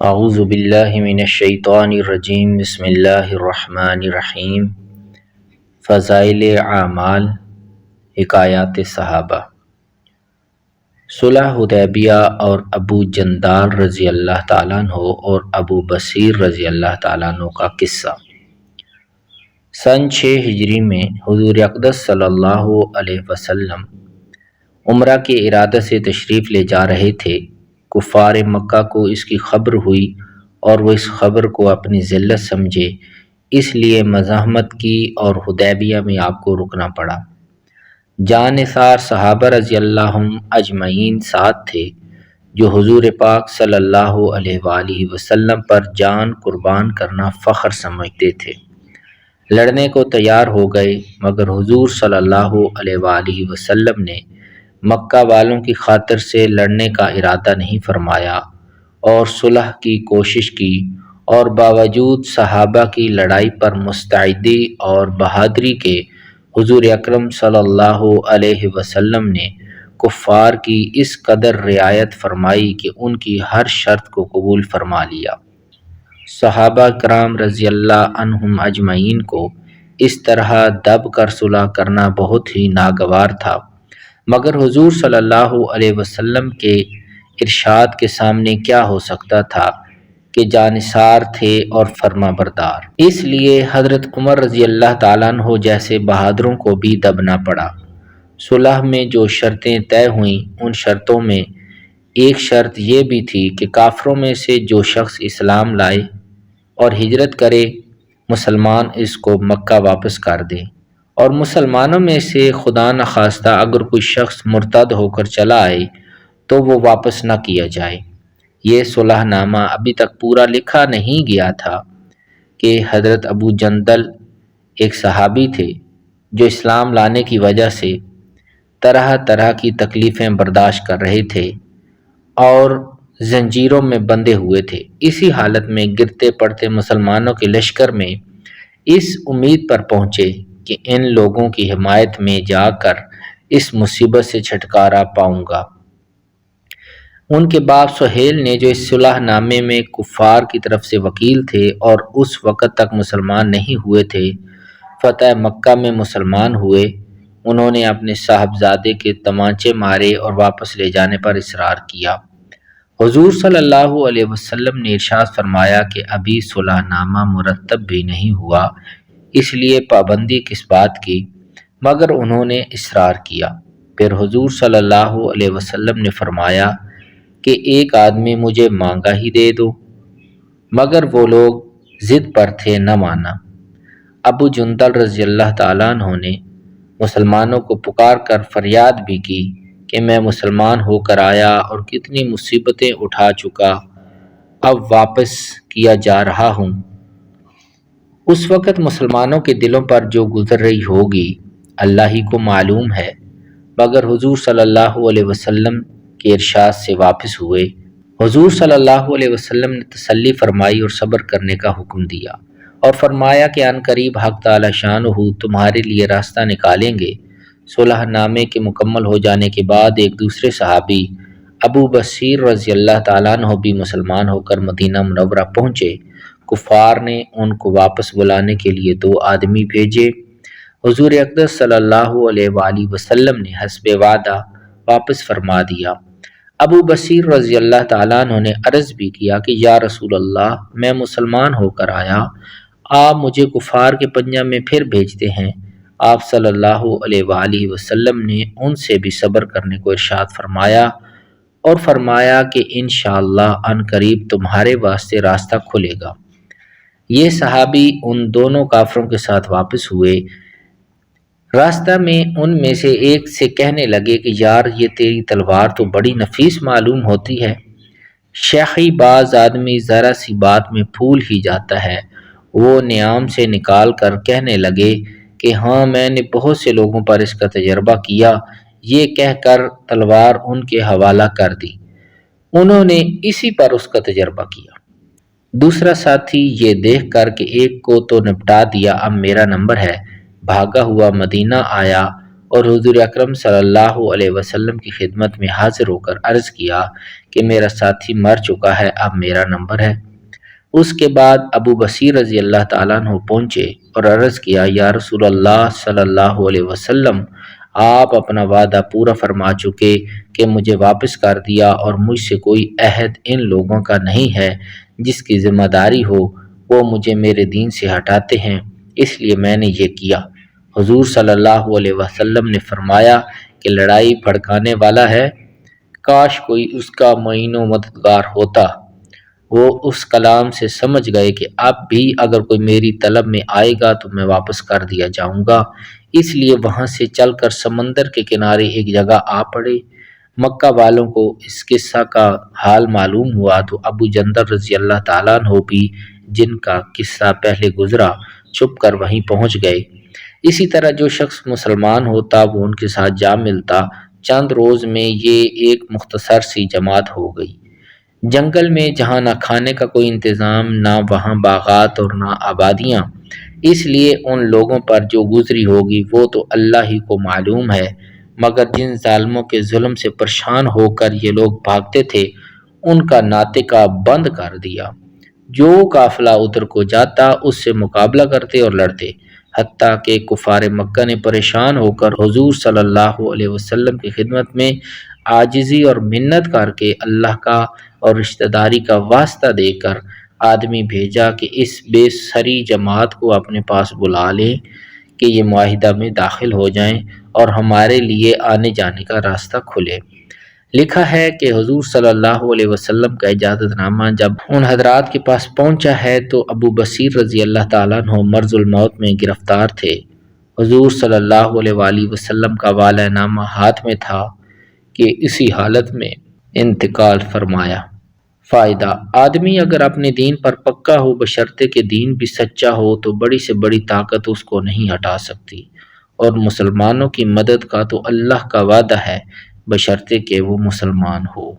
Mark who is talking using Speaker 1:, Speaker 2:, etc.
Speaker 1: اعوذ باللہ من الشیطان الرجیم بسم اللہ الرحمن الرحیم۔ فضائل اعمال، حکایات صحابہ۔ صلح حدیبیہ اور ابو جندال رضی اللہ تعالیٰ عنہ اور ابو بصیر رضی اللہ تعالیٰ عنہ کا قصہ۔ سن 6 ہجری میں حضور اقدس صلی اللہ علیہ وسلم عمرہ کے ارادے سے تشریف لے جا رہے تھے۔ کفار مکہ کو اس کی خبر ہوئی اور وہ اس خبر کو اپنی ذلت سمجھے، اس لیے مزاحمت کی اور حدیبیہ میں آپ کو رکنا پڑا۔ جانثار صحابہ رضی اللہ عنہم اجمعین ساتھ تھے، جو حضور پاک صلی اللہ علیہ وآلہ وسلم پر جان قربان کرنا فخر سمجھتے تھے۔ لڑنے کو تیار ہو گئے، مگر حضور صلی اللہ علیہ وآلہ وسلم نے مکہ والوں کی خاطر سے لڑنے کا ارادہ نہیں فرمایا اور صلح کی کوشش کی، اور باوجود صحابہ کی لڑائی پر مستعدی اور بہادری کے حضور اکرم صلی اللہ علیہ وسلم نے کفار کی اس قدر رعایت فرمائی کہ ان کی ہر شرط کو قبول فرما لیا۔ صحابہ کرام رضی اللہ عنہم اجمعین کو اس طرح دب کر صلح کرنا بہت ہی ناگوار تھا، مگر حضور صلی اللہ علیہ وسلم کے ارشاد کے سامنے کیا ہو سکتا تھا کہ جانثار تھے اور فرما بردار۔ اس لیے حضرت عمر رضی اللہ تعالیٰ عنہ جیسے بہادروں کو بھی دبنا پڑا۔ صلح میں جو شرطیں طے ہوئیں، ان شرطوں میں ایک شرط یہ بھی تھی کہ کافروں میں سے جو شخص اسلام لائے اور ہجرت کرے، مسلمان اس کو مکہ واپس کر دیں، اور مسلمانوں میں سے خدا نخواستہ اگر کوئی شخص مرتد ہو کر چلا آئے تو وہ واپس نہ کیا جائے۔ یہ صلح نامہ ابھی تک پورا لکھا نہیں گیا تھا کہ حضرت ابو جندل ایک صحابی تھے جو اسلام لانے کی وجہ سے طرح طرح کی تکلیفیں برداشت کر رہے تھے اور زنجیروں میں بندھے ہوئے تھے۔ اسی حالت میں گرتے پڑتے مسلمانوں کے لشکر میں اس امید پر پہنچے کہ ان لوگوں کی حمایت میں جا کر اس مصیبت سے چھٹکارا پاؤں گا۔ ان کے باپ سہیل نے، جو اس صلح نامے میں کفار کی طرف سے وکیل تھے اور اس وقت تک مسلمان نہیں ہوئے تھے، فتح مکہ میں مسلمان ہوئے۔ انہوں نے اپنے صاحبزادے کے تمانچے مارے اور واپس لے جانے پر اصرار کیا۔ حضور صلی اللہ علیہ وسلم نے ارشاد فرمایا کہ ابھی صلح نامہ مرتب بھی نہیں ہوا، اس لیے پابندی کس بات کی، مگر انہوں نے اصرار کیا۔ پھر حضور صلی اللہ علیہ وسلم نے فرمایا کہ ایک آدمی مجھے مانگا ہی دے دو، مگر وہ لوگ ضد پر تھے، نہ مانا۔ ابو جندل رضی اللہ تعالیٰ عنہ نے مسلمانوں کو پکار کر فریاد بھی کی کہ میں مسلمان ہو کر آیا اور کتنی مصیبتیں اٹھا چکا، اب واپس کیا جا رہا ہوں۔ اس وقت مسلمانوں کے دلوں پر جو گزر رہی ہوگی اللہ ہی کو معلوم ہے، مگر حضور صلی اللہ علیہ وسلم کے ارشاد سے واپس ہوئے۔ حضور صلی اللہ علیہ وسلم نے تسلی فرمائی اور صبر کرنے کا حکم دیا اور فرمایا کہ عن قریب حق تعالی شانہ تمہارے لیے راستہ نکالیں گے۔ صلح نامے کے مکمل ہو جانے کے بعد ایک دوسرے صحابی ابو بصیر رضی اللہ تعالیٰ عنہ بھی مسلمان ہو کر مدینہ منورہ پہنچے۔ کفار نے ان کو واپس بلانے کے لیے 2 آدمی بھیجے۔ حضور اقدس صلی اللہ علیہ وآلہ وسلم نے حسب وعدہ واپس فرما دیا۔ ابو بصیر رضی اللہ تعالیٰ عنہ نے عرض بھی کیا کہ یا رسول اللہ، میں مسلمان ہو کر آیا، آپ مجھے کفار کے پنجہ میں پھر بھیجتے ہیں۔ آپ صلی اللہ علیہ وآلہ وسلم نے ان سے بھی صبر کرنے کو ارشاد فرمایا اور فرمایا کہ انشاءاللہ عن قریب تمہارے واسطے راستہ کھلے گا۔ یہ صحابی ان دونوں کافروں کے ساتھ واپس ہوئے۔ راستہ میں ان میں سے ایک سے کہنے لگے کہ یار، یہ تیری تلوار تو بڑی نفیس معلوم ہوتی ہے۔ شیخی باز آدمی ذرا سی بات میں پھول ہی جاتا ہے۔ وہ نیام سے نکال کر کہنے لگے کہ ہاں، میں نے بہت سے لوگوں پر اس کا تجربہ کیا۔ یہ کہہ کر تلوار ان کے حوالہ کر دی۔ انہوں نے اسی پر اس کا تجربہ کیا۔ دوسرا ساتھی یہ دیکھ کر کہ ایک کو تو نپٹا دیا، اب میرا نمبر ہے، بھاگا ہوا مدینہ آیا اور حضور اکرم صلی اللہ علیہ وسلم کی خدمت میں حاضر ہو کر عرض کیا کہ میرا ساتھی مر چکا ہے، اب میرا نمبر ہے۔ اس کے بعد ابو بصیر رضی اللہ تعالیٰ عنہ پہنچے اور عرض کیا، یا رسول اللہ صلی اللہ علیہ وسلم، آپ اپنا وعدہ پورا فرما چکے کہ مجھے واپس کر دیا، اور مجھ سے کوئی عہد ان لوگوں کا نہیں ہے جس کی ذمہ داری ہو، وہ مجھے میرے دین سے ہٹاتے ہیں، اس لیے میں نے یہ کیا۔ حضور صلی اللہ علیہ وسلم نے فرمایا کہ لڑائی بھڑکانے والا ہے، کاش کوئی اس کا معین و مددگار ہوتا۔ وہ اس کلام سے سمجھ گئے کہ اب بھی اگر کوئی میری طلب میں آئے گا تو میں واپس کر دیا جاؤں گا، اس لیے وہاں سے چل کر سمندر کے کنارے ایک جگہ آ پڑے۔ مکہ والوں کو اس قصہ کا حال معلوم ہوا تو ابو جندل رضی اللہ تعالیٰ عنہ بھی، جن کا قصہ پہلے گزرا، چھپ کر وہیں پہنچ گئے۔ اسی طرح جو شخص مسلمان ہوتا وہ ان کے ساتھ جا ملتا۔ چند روز میں یہ ایک مختصر سی جماعت ہو گئی۔ جنگل میں جہاں نہ کھانے کا کوئی انتظام، نہ وہاں باغات اور نہ آبادیاں، اس لیے ان لوگوں پر جو گزری ہوگی وہ تو اللہ ہی کو معلوم ہے، مگر جن ظالموں کے ظلم سے پریشان ہو کر یہ لوگ بھاگتے تھے ان کا ناطقہ بند کر دیا۔ جو قافلہ ادھر کو جاتا اس سے مقابلہ کرتے اور لڑتے، حتیٰ کہ کفار مکہ نے پریشان ہو کر حضور صلی اللہ علیہ وسلم کی خدمت میں عاجزی اور منت کر کے اللہ کا اور رشتہ داری کا واسطہ دے کر آدمی بھیجا کہ اس بے سری جماعت کو اپنے پاس بلا لیں کہ یہ معاہدہ میں داخل ہو جائیں اور ہمارے لیے آنے جانے کا راستہ کھلے۔ لکھا ہے کہ حضور صلی اللہ علیہ وسلم کا اجازت نامہ جب ان حضرات کے پاس پہنچا ہے تو ابو بصیر رضی اللہ تعالیٰ عنہ مرض الموت میں گرفتار تھے۔ حضور صلی اللہ علیہ وآلہ وسلم کا والا نامہ ہاتھ میں تھا کہ اسی حالت میں انتقال فرمایا۔ فائدہ: آدمی اگر اپنے دین پر پکا ہو، بشرطے کہ دین بھی سچا ہو، تو بڑی سے بڑی طاقت اس کو نہیں ہٹا سکتی، اور مسلمانوں کی مدد کا تو اللہ کا وعدہ ہے، بشرطے کہ وہ مسلمان ہو۔